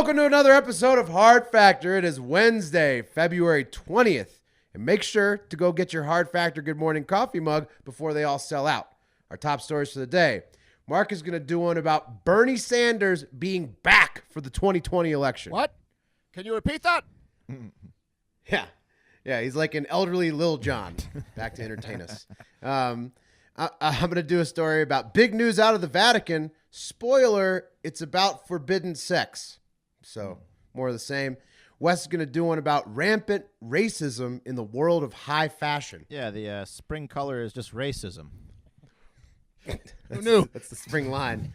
welcome to another episode of Hard Factor. It is Wednesday, February 20th. And make sure to go get your Hard Factor Good Morning coffee mug before they all sell out. Our top stories for the day. Mark is going to do one about Bernie Sanders being back for the 2020 election. What? Can you repeat that? Yeah, he's like an elderly Lil Jon back to entertain us. I'm going to do a story about big news out of the Vatican. Spoiler, it's about forbidden sex. So, more of the same. Wes is going to do one about rampant racism in the world of high fashion. Yeah, the spring color is just racism. Who knew? That's the spring line.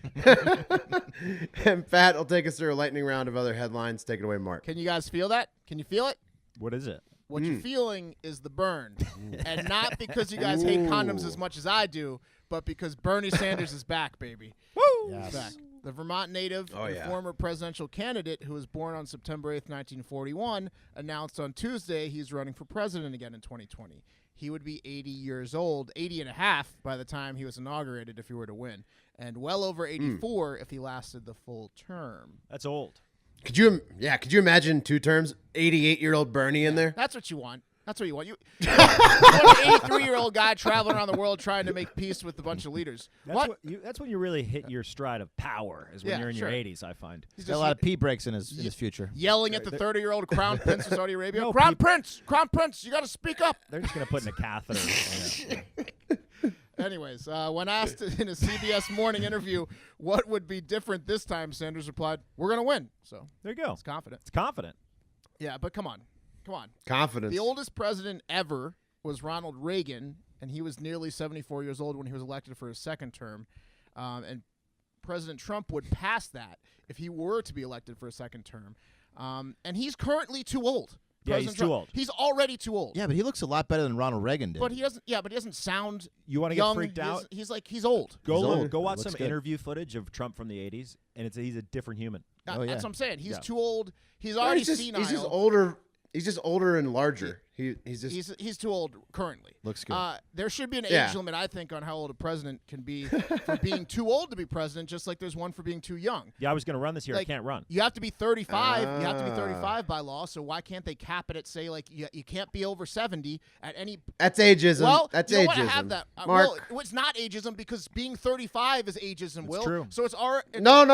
And Pat will take us through a lightning round of other headlines. Take it away, Mark. Can you guys feel that? Can you feel it? What is it? What you're feeling is the burn. And not because you guys hate condoms as much as I do, but because Bernie Sanders is back, baby. Woo! He's Yes. back. The Vermont native and former presidential candidate who was born on September 8th, 1941, announced on Tuesday he's running for president again in 2020. He would be 80 years old, 80 and a half by the time he was inaugurated if he were to win, and well over 84 if he lasted the full term. That's old. Could you imagine 2 terms, 88-year-old Bernie in there? That's what you want. That's what you want. You want an 83-year-old guy traveling around the world trying to make peace with a bunch of leaders. That's when you really hit your stride of power, is when you're in your 80s, I find. He's got a lot of pee breaks in his future. Yelling at the 30-year-old crown prince of Saudi Arabia. Crown prince, you got to speak up. They're just going to put in a catheter. Anyways, when asked in a CBS morning interview what would be different this time, Sanders replied, "We're going to win." So There you go. it's confident. It's confident. Yeah, but come on. Confidence. The oldest president ever was Ronald Reagan, and he was nearly 74 years old when he was elected for his second term. And President Trump would pass that if he were to be elected for a second term. And he's currently too old. Yeah, President he's Trump. too old. He's already too old. Yeah, but he looks a lot better than Ronald Reagan did. But he doesn't. Yeah, but he doesn't sound. You want to young. get freaked out? He's old. Go watch Looks some good. interview footage of Trump from the 80s, and he's a different human. Oh, yeah. That's what I'm saying. He's Yeah. too old. He's No, already he's senile. He's just older. He's just older and larger. He's too old currently. Looks good. There should be an Yeah. age limit, I think, on how old a president can be for being too old to be president, just like there's one for being too young. Yeah, I was going to run this year. Like, I can't run. You have to be 35. You have to be 35 by law. So why can't they cap it at, say, like you can't be over 70 at any? That's ageism. Well, that's you don't ageism. want to have that. Mark. Well, it's not ageism because being 35 is ageism. It's true. So it's our. No.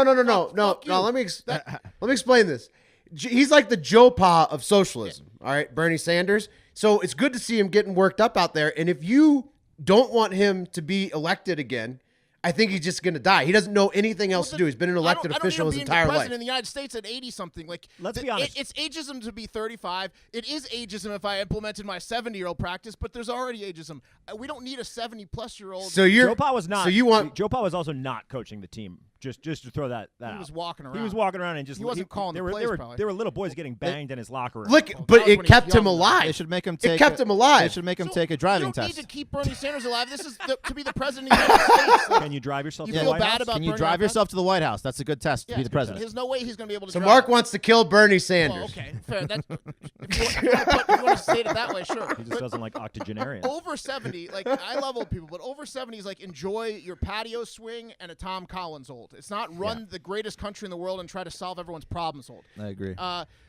Fuck you. Let me explain this. He's like the Joe Pa of socialism. All right, Bernie Sanders. So it's good to see him getting worked up out there. And if you don't want him to be elected again, I think he's just going to die. He doesn't know anything else to do. He's been an elected official his entire I don't need him being the life. president in the United States at 80-something. Like, Let's be honest. It's ageism to be 35. It is ageism if I implemented my 70-year-old practice, but there's already ageism. We don't need a 70-plus-year-old. So Joe Pa was not. So you want Joe Pa was also not coaching the team. Just to throw that he out. was walking around. He was walking around and just He wasn't calling the plays, probably. There were little boys getting banged in his locker room. look, that but was it when he kept was him young. alive. They should make him It take. kept him alive. They should make him So take a driving you don't test. need to keep Bernie Sanders alive. This is to be the president of the United States. Like, Can you drive yourself You to the feel White bad House? about Can you Bernie drive Sanders? yourself to the White House? That's a good test to be the president. There's no way he's going to be able to So drive. Mark wants to kill Bernie Sanders. Well, okay, fair. That's, if you want to state it that way, sure. He just doesn't like octogenarians. Over 70, like I love old people, but over 70 is like enjoy your patio swing and a Tom Collins old. It's not run the greatest country in the world and try to solve everyone's problems old. I agree.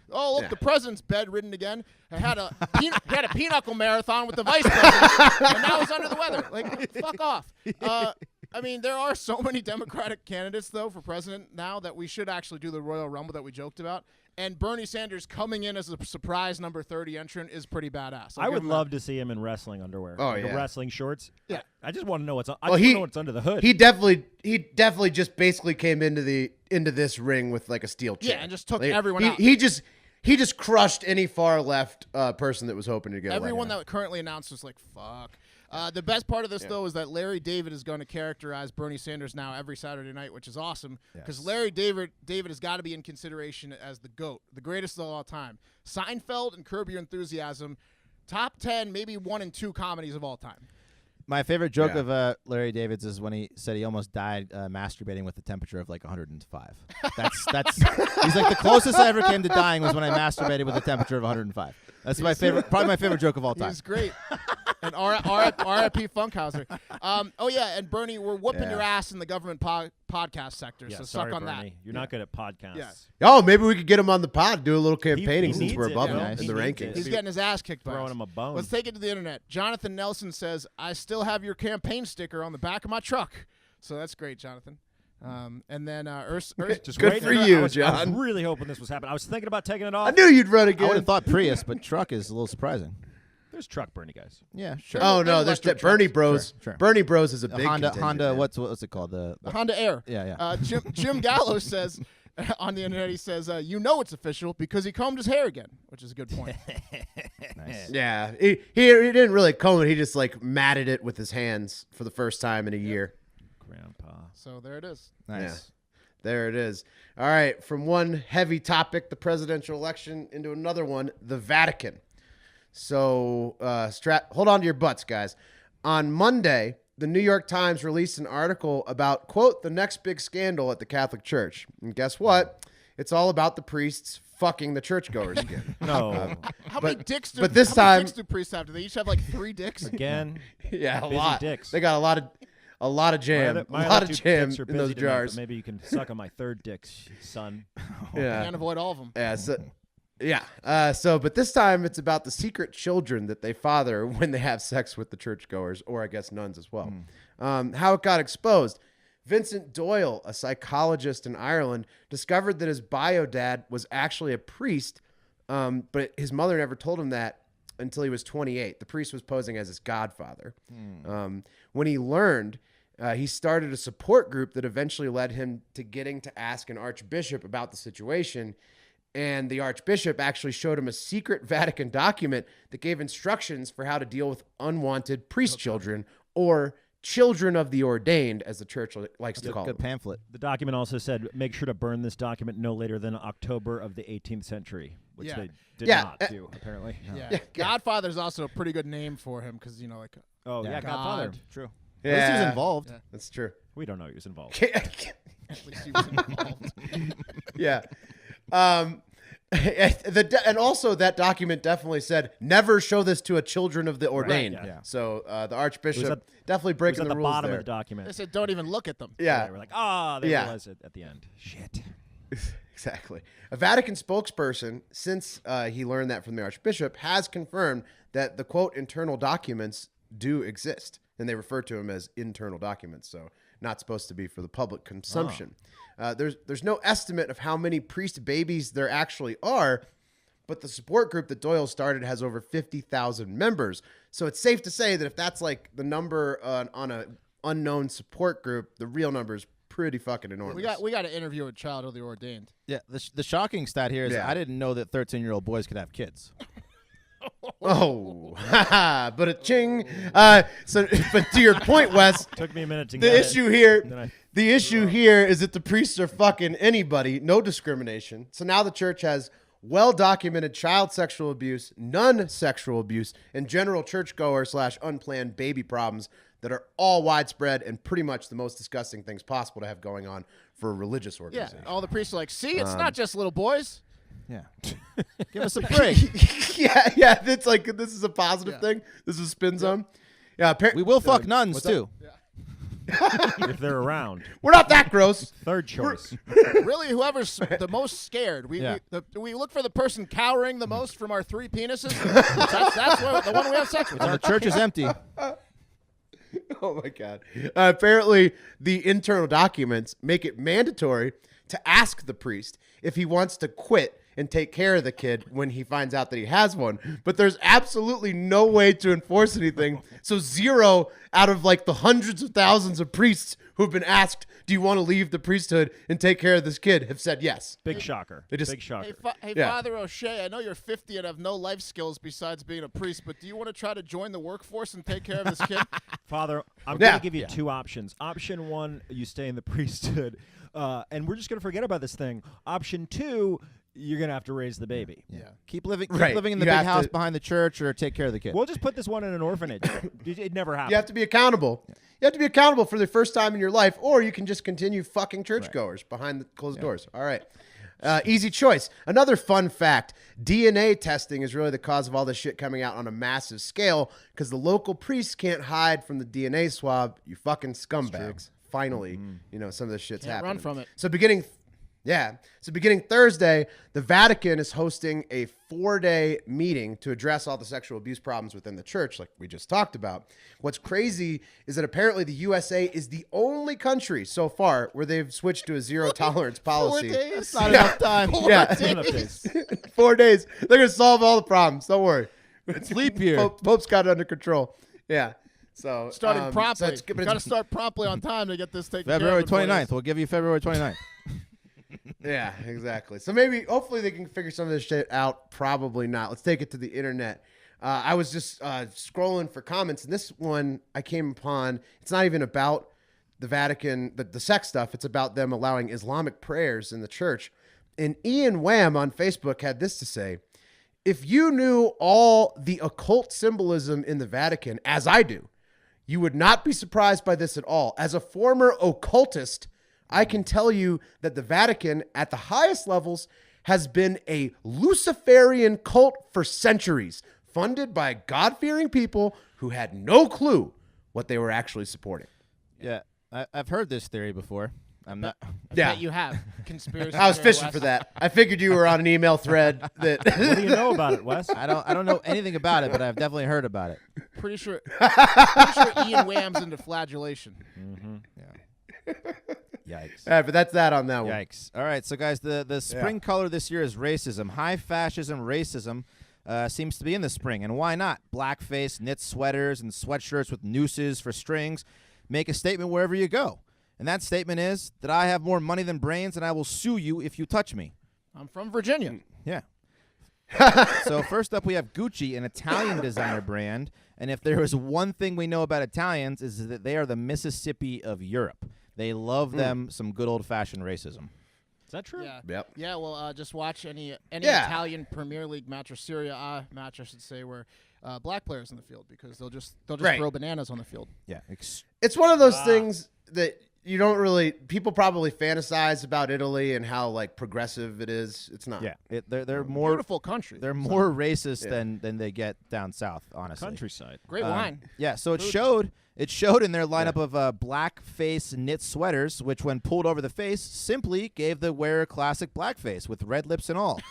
Look, the president's bedridden again. He had a pinochle marathon with the vice president, and now he's under the weather. Like, fuck off. I mean, there are so many Democratic candidates, though, for president now that we should actually do the Royal Rumble that we joked about. And Bernie Sanders coming in as a surprise number 30 entrant is pretty badass. I would love to see him in wrestling underwear. Oh, like yeah. wrestling shorts. Yeah. I just want to know what's. I Well, just want to know what's under the hood. He definitely just basically came into this ring with like a steel chair. Yeah, and just took Like, everyone out. He just crushed any far left person that was hoping to get Everyone elected. that currently announced was like, fuck. The best part of this, though, is that Larry David is going to characterize Bernie Sanders now every Saturday night, which is awesome because Larry David has got to be in consideration as the GOAT, the greatest of all time. Seinfeld and Curb Your Enthusiasm, top 10, maybe 1 and 2 comedies of all time. My favorite joke of Larry David's is when he said he almost died masturbating with a temperature of like 105. That's he's like the closest I ever came to dying was when I masturbated with a temperature of 105. That's my favorite, probably my favorite joke of all time. He's great. And R.I.P. Funkhauser. Oh yeah, and Bernie, we're whooping your ass in the government podcast sector. Yeah, so sorry, suck on Bernie. that. You're not good at podcasts. Yeah. Oh, maybe we could get him on the pod, do a little campaigning since needs we're it, above you know? him in He the needs rankings. it. He's getting his ass kicked by Throwing us. him a bone. Let's take it to the internet. Jonathan Nelson says, I still have your campaign sticker on the back of my truck. So that's great, Jonathan. And then Just Good waiting for it. you, I was John. really hoping this was happening. I was thinking about taking it off. I knew you'd run I would again. have thought Prius, but truck is a little surprising. There's truck Bernie guys. Yeah, sure. Oh no, They're there's electric Bernie trucks. Bros. Sure. Bernie Bros is a The big Honda. contingent, man. What's it called? The Honda Air. yeah. Jim Gallo says on the internet, he says, you know it's official because he combed his hair again, which is a good point. Nice. Yeah, he didn't really comb it. He just like matted it with his hands for the first time in a year. Grandpa. So there it is. Nice. Yeah. There it is. All right, from one heavy topic, the presidential election, into another one, the Vatican. So hold on to your butts, guys. On Monday, the New York Times released an article about, quote, the next big scandal at the Catholic Church. And guess what? It's all about the priests fucking the churchgoers again. No. How many dicks do but this how many time- dicks do priests have? Do they each have like 3 dicks? Again. Yeah, a Busy lot. dicks. They got a lot of jam, a lot of jam in those jars. Maybe you can suck on my third dick, son. Yeah. Can't avoid all of them. But this time it's about the secret children that they father when they have sex with the churchgoers, or I guess nuns as well. How it got exposed. Vincent Doyle, a psychologist in Ireland, discovered that his bio dad was actually a priest, but his mother never told him that until he was 28. The priest was posing as his godfather. When he learned, he started a support group that eventually led him to getting to ask an archbishop about the situation. And the archbishop actually showed him a secret Vatican document that gave instructions for how to deal with unwanted priest children, or children of the ordained, as the church likes to call Good them. pamphlet. The document also said, make sure to burn this document no later than October of the 18th century, which Yeah. they did Yeah, not do, apparently. Yeah. Godfather's also a pretty good name for him because, like, Oh, yeah, Yeah. Godfather. God. True. At least he was involved. Yeah. That's true. We don't know he was involved. at least he was involved. Yeah. And also that document definitely said, never show this to a children of the ordained. yeah. Yeah. So the archbishop definitely It was breaking at the the rules bottom there. of the document. They said, don't even look at them. Yeah. They were like, they Yeah. realized it at the end. Shit. Exactly. A Vatican spokesperson, since he learned that from the archbishop, has confirmed that the, quote, internal documents do exist. And they refer to them as internal documents, so not supposed to be for the public consumption. There's no estimate of how many priest babies there actually are, but the support group that Doyle started has over 50,000 members. So it's safe to say that if that's like the number on a unknown support group, the real number is pretty fucking enormous. We got to interview a child of the ordained. Yeah. The shocking stat here is Yeah. I didn't know that 13-year-old boys could have kids. Oh, but a ching. So, but to your point, Wes, Took me a minute to the get it. issue here, Then I- the issue here is that the priests are fucking anybody, no discrimination. So now the church has well-documented child sexual abuse, non-sexual abuse, and general churchgoer / unplanned baby problems that are all widespread and pretty much the most disgusting things possible to have going on for a religious Yeah. organization. All the priests are like, see, it's not just little boys. Yeah. Give us a break. yeah. It's like, this is a positive thing. This is a spin zone. Yeah. We will fuck nuns what's up? too. if they're around. We're not that gross. Third choice. Really, whoever's the most scared. We look for the person cowering the most from our 3 penises. that's the one we have sex with. And the church is empty. Oh my God. Apparently, the internal documents make it mandatory to ask the priest if he wants to quit and take care of the kid when he finds out that he has one. But there's absolutely no way to enforce anything. So 0 out of like the hundreds of thousands of priests who've been asked, do you want to leave the priesthood and take care of this kid, have said yes. Big shocker. They just- Big shocker. Hey, Yeah. Father O'Shea, I know you're 50 and have no life skills besides being a priest, but do you want to try to join the workforce and take care of this kid? Father, I'm Yeah. going to give you 2 options. Option 1, you stay in the priesthood, and we're just going to forget about this thing. Option 2, you're going to have to raise the baby. Yeah. Keep living in the Right. big You have house to- behind the church, or take care of the kid. We'll just put this one in an orphanage. It never happened. You have to be accountable. You have to be accountable for the first time in your life, or you can just continue fucking churchgoers behind the closed doors. All right. Easy choice. Another fun fact, DNA testing is really the cause of all this shit coming out on a massive scale because the local priests can't hide from the DNA swab. You fucking scumbags. Finally, some of this shit's Can't happening. run from it. So beginning Thursday, the Vatican is hosting a 4-day meeting to address all the sexual abuse problems within the church, like we just talked about. What's crazy is that apparently the USA is the only country so far where they've switched to a zero tolerance policy. 4 days? That's not enough time. 4 days. 4 days. They're going to solve all the problems. Don't worry. It's leap year. Pope's got it under control. Yeah. So Starting promptly. So it's, You got to start promptly on time to get this taken February care of. 29th. We'll give you February 29th. Yeah, exactly. So hopefully they can figure some of this shit out. Probably not. Let's take it to the internet. I was just scrolling for comments, and this one I came upon. It's not even about the Vatican, the sex stuff. It's about them allowing Islamic prayers in the church. And Ian Wham on Facebook had this to say: if you knew all the occult symbolism in the Vatican, as I do, you would not be surprised by this at all. As a former occultist, I can tell you that the Vatican, at the highest levels, has been a Luciferian cult for centuries, funded by God-fearing people who had no clue what they were actually supporting. Yeah, I've heard this theory before. I'm not. Yeah, That you have. Conspiracy. I was theory, fishing Wes. for that. I figured you were on an email thread that. What do you know about it, Wes? I don't know anything about it, but I've definitely heard about it. Pretty sure Ian Wham's into flagellation. Yikes. All right, but that's that on that one. Yikes. All right, so guys, the spring color this year is racism. High fascism racism seems to be in the spring, and why not? Blackface, knit sweaters, and sweatshirts with nooses for strings make a statement wherever you go. And that statement is that I have more money than brains, and I will sue you if you touch me. I'm from Virginia. Yeah. So first up, we have Gucci, an Italian designer brand. And if there is one thing we know about Italians is that they are the Mississippi of Europe. They love them some good old-fashioned racism. Is that true? Yeah. Yep. Yeah, well, just watch any Yeah. Italian Premier League match or Serie A match, I should say, where black players in the field because they'll just Right. throw bananas on the field. Yeah. It's one of those things that you don't really. People probably fantasize about Italy and how like progressive it is. It's not. Yeah. They're more Beautiful country. they're more racist than they get down south, honestly. Countryside. Great wine. Yeah, so it showed in their lineup of blackface knit sweaters, which when pulled over the face simply gave the wearer classic blackface with red lips and all.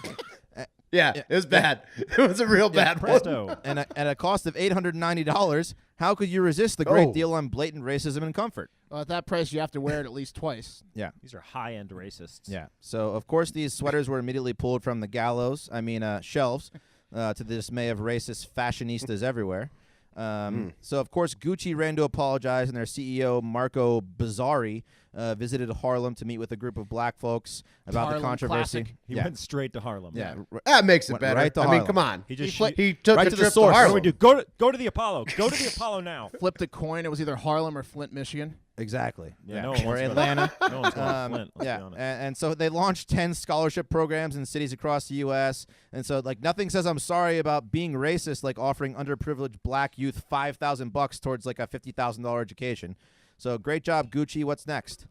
Yeah, it was bad. It was a real bad one. Presto. And at a cost of $890, how could you resist the great Oh. deal on blatant racism and comfort? At that price, you have to wear it at least twice. Yeah. These are high-end racists. Yeah. So, of course, these sweaters were immediately pulled from the shelves, to the dismay of racist fashionistas everywhere. So, of course, Gucci ran to apologize, and their CEO, Marco Bizzarri, visited Harlem to meet with a group of black folks about Harlem the controversy. classic. He yeah. went straight to Harlem. Yeah. That makes it Went better. right to I mean, Harlem. come on. He just He took right a to the trip source. to What do we Harlem. do? Go to the Apollo. Go to the Apollo now. Flipped a coin. It was either Harlem or Flint, Michigan. Exactly. Yeah, no one Or wants to go to- Atlanta. No one's going to Flint. Let's Yeah, be honest. and so they launched 10 scholarship programs in cities across the U.S. And so, like, nothing says I'm sorry about being racist like offering underprivileged black youth $5,000 towards like a $50,000 education. So great job, Gucci. What's next?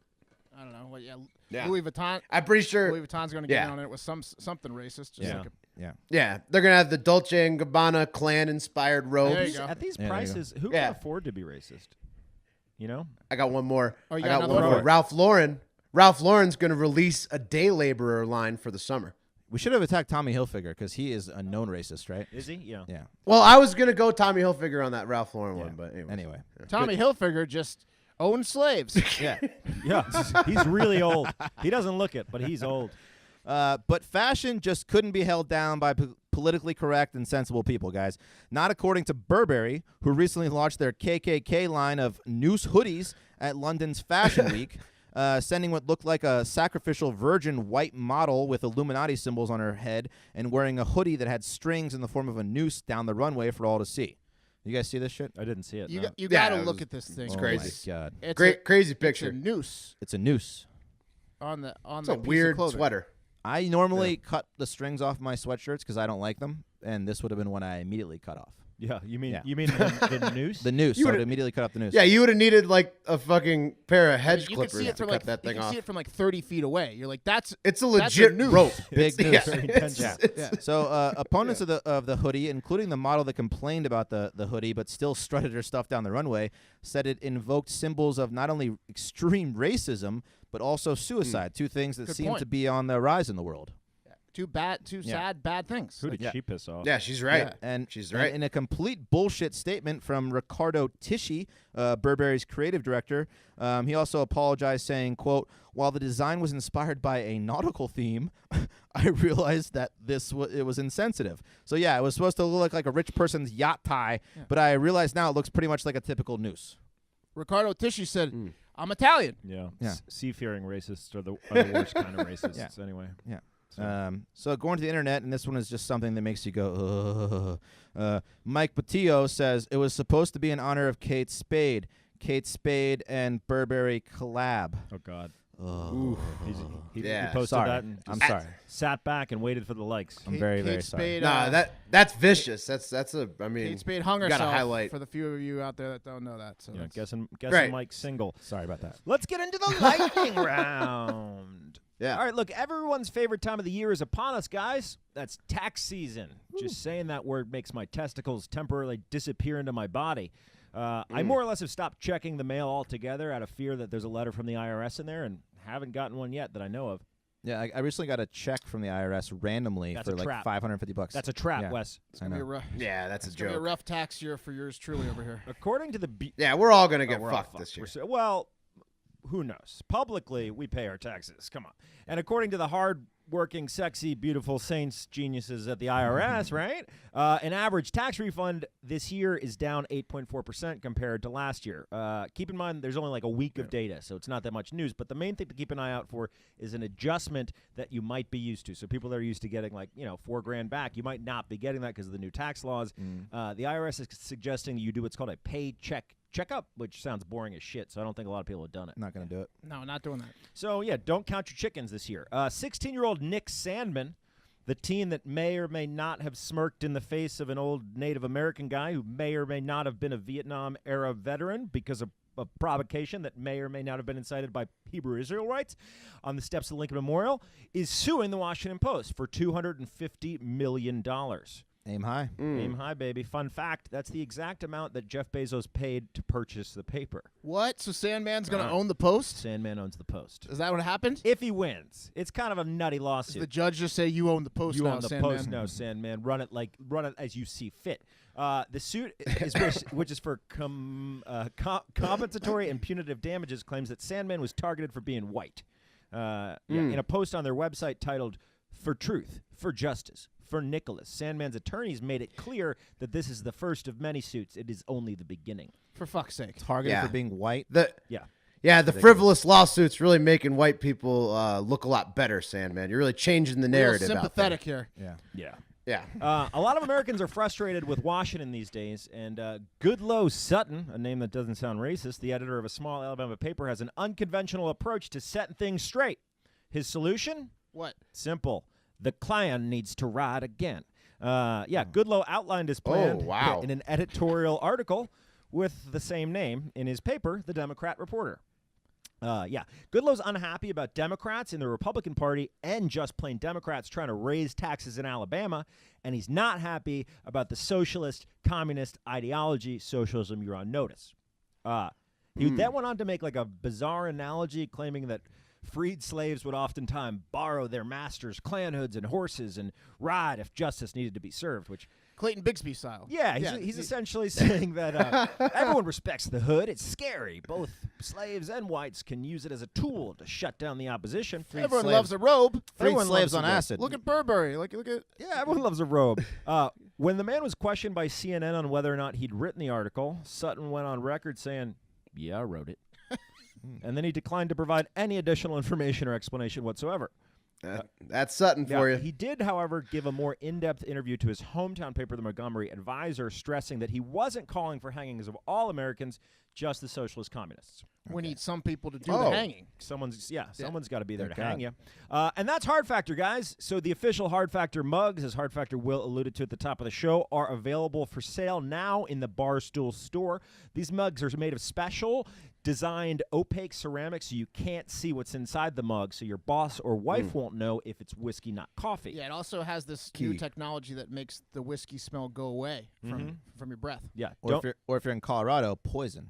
I don't know. Well, Yeah. Louis Vuitton. I'm pretty sure. Louis Vuitton's going to get Yeah. in on it with something racist. Just Yeah. like Yeah. Yeah, they're gonna have the Dolce and Gabbana clan-inspired There robes. you go. At these Yeah, there you go. prices, who Yeah. can afford to be racist? You know? I got one more. Oh, you I got got another one one? more. Ralph Lauren. Ralph Lauren's gonna release a day laborer line for the summer. We should have attacked Tommy Hilfiger because he is a known racist, right? Is he? Yeah. Yeah. Well, I was gonna go Tommy Hilfiger on that Ralph Lauren Yeah. one, but Anyway. Tommy Hilfiger just owned slaves. Yeah. Yeah. He's really old. He doesn't look it, but he's old. But fashion just couldn't be held down by politically correct and sensible people, guys. Not according to Burberry, who recently launched their KKK line of noose hoodies at London's Fashion Week, sending what looked like a sacrificial virgin white model with Illuminati symbols on her head and wearing a hoodie that had strings in the form of a noose down the runway for all to see. You guys see this shit? I didn't see it. You no. got, you Yeah, got to it look was- at this thing. it's Oh crazy. my God. It's crazy it's a picture. noose It's a noose. on the It's a piece of weird clothing. sweater. I normally cut the strings off my sweatshirts because I don't like them, and this would have been one I immediately cut off. Yeah, you mean Yeah. the noose? The noose. You So it would've- immediately cut off the noose. Yeah, you would have needed like a fucking pair of hedge You can clippers see it to from cut like that you thing can off. see it from like 30 feet away. You're like, that's It's a that's legit noose. rope. Big It's- noose. yeah, Intense. it's- So opponents of the hoodie, including the model that complained about the hoodie but still strutted her stuff down the runway, said it invoked symbols of not only extreme racism but also suicide, two things that Good seem point. to be on the rise in the world. two Yeah. sad, bad things. Who did Yeah. she piss off? Yeah, she's right. Yeah. And She's and right. in a complete bullshit statement from Ricardo Tisci, Burberry's creative director, he also apologized, saying, quote, "While the design was inspired by a nautical theme, I realized that it was insensitive." So yeah, it was supposed to look like a rich person's yacht tie, but I realize now it looks pretty much like a typical noose. Ricardo Tisci said, "I'm Italian." Yeah. Yeah. Seafaring racists are the worst kind of racists. Yeah. Anyway. Yeah. So going to the internet, and this one is just something that makes you go, ugh. Mike Patillo says it was supposed to be in honor of Kate Spade. Kate Spade and Burberry collab. Oh God. Oh. He Yeah. posted Sorry. that and I'm just sorry. sat back and waited for the likes. I'm very, very Kate sorry. Spade, Nah, that's vicious. That's a. I mean, Kate Spade hung you gotta herself. highlight. For the few of you out there that don't know that, so Yeah, that's- guessing Right. Mike's single. Sorry about that. Let's get into the lightning round. Yeah. All right, look, everyone's favorite time of the year is upon us, guys. That's tax season. Just saying that word makes my testicles temporarily disappear into my body. I more or less have stopped checking the mail altogether out of fear that there's a letter from the IRS in there, and haven't gotten one yet that I know of. Yeah, I recently got a check from the IRS randomly That's for a like trap. $550. That's a trap, Yeah. Wes. it's gonna be a rough. yeah, that's a It's gonna be a joke. rough tax year for yours truly over here. According to the Yeah, we're all gonna get we're all fucked this year. Well, who knows? Publicly, we pay our taxes. Come on. And according to the hard-working, sexy, beautiful saints, geniuses at the IRS, right? An average tax refund this year is down 8.4% compared to last year. Keep in mind, there's only like a week of data, so it's not that much news. But the main thing to keep an eye out for is an adjustment that you might be used to. So people that are used to getting like, $4,000 back, you might not be getting that because of the new tax laws. The IRS is suggesting you do what's called a paycheck checkup, which sounds boring as shit, so I don't think a lot of people have done it. Not going to do it. No, not doing that. So, yeah, don't count your chickens this year. 16-year-old Nick Sandman, the teen that may or may not have smirked in the face of an old Native American guy who may or may not have been a Vietnam-era veteran because of a provocation that may or may not have been incited by Hebrew Israelites on the steps of the Lincoln Memorial, is suing the Washington Post for $250 million. Aim high. Aim high, baby. Fun fact, that's the exact amount that Jeff Bezos paid to purchase the paper. What? So Sandman's gonna own the Post? Sandman owns the Post. Is that what happened? If he wins, it's kind of a nutty Does lawsuit. the judge just say you own the Post You now, own the Sandman? Post, no, Sandman. Run it as you see fit. The suit is which is for compensatory and punitive damages. Claims that Sandman was targeted for being white. In a post on their website titled "For Truth, for Justice, for Nicholas," Sandman's attorneys made it clear that this is the first of many suits. It is only the beginning. For fuck's sake. Targeted Yeah. for being white. Yeah. The frivolous lawsuits really making white people look a lot better, Sandman. You're really changing the Real narrative. sympathetic here. Yeah. Yeah. Yeah. A lot of Americans are frustrated with Washington these days, and Goodloe Sutton, a name that doesn't sound racist, the editor of a small Alabama paper, has an unconventional approach to setting things straight. His solution? What? Simple. The Klan needs to ride again. Goodloe outlined his plan wow. in an editorial article with the same name in his paper, The Democrat Reporter. Goodloe's unhappy about Democrats in the Republican Party and just plain Democrats trying to raise taxes in Alabama, and he's not happy about the socialist, communist ideology, socialism. You're on notice. He then went on to make like a bizarre analogy claiming that freed slaves would oftentimes borrow their masters' clan hoods and horses and ride if justice needed to be served, which... Clayton Bigsby style. Yeah, he's essentially saying that everyone respects the hood. It's scary. Both slaves and whites can use it as a tool to shut down the opposition. Everyone slaves. loves a robe. Freed Everyone slaves loves on a robe. acid. Look at Burberry. Look at. Yeah, everyone loves a robe. When the man was questioned by CNN on whether or not he'd written the article, Sutton went on record saying, "Yeah, I wrote it." And then he declined to provide any additional information or explanation whatsoever. That's Sutton for you. He did, however, give a more in-depth interview to his hometown paper, the Montgomery Advisor, stressing that he wasn't calling for hangings of all Americans, just the socialist communists. We need some people to do Oh. the hanging. Someone's got to be there Thank to hang God. you. And that's Hard Factor, guys. So the official Hard Factor mugs, as Hard Factor Will alluded to at the top of the show, are available for sale now in the Barstool store. These mugs are made of special designed opaque ceramics, so you can't see what's inside the mug, so your boss or wife won't know if it's whiskey, not coffee. Yeah, it also has this Key. new technology that makes the whiskey smell go away from your breath. Yeah, Or if you're in Colorado, poison.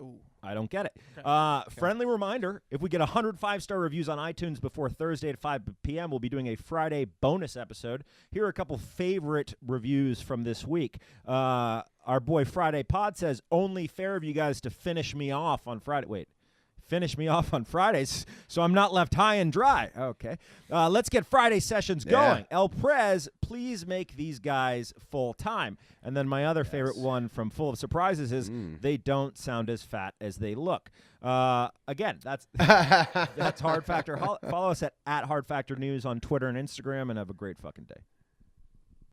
Ooh. I don't get it. Okay. Friendly reminder, if we get 100 5-star reviews on iTunes before Thursday at 5 p.m., we'll be doing a Friday bonus episode. Here are a couple favorite reviews from this week. Our boy Friday Pod says, only fair of you guys to finish me off on Friday. Wait. Finish me off on Fridays so I'm not left high and dry. Okay. Let's get Friday sessions going. El Prez, please make these guys full time. And then my other favorite one from Full of Surprises is they don't sound as fat as they look. Again, that's Hard Factor. Follow us at Hard Factor News on Twitter and Instagram, and have a great fucking day.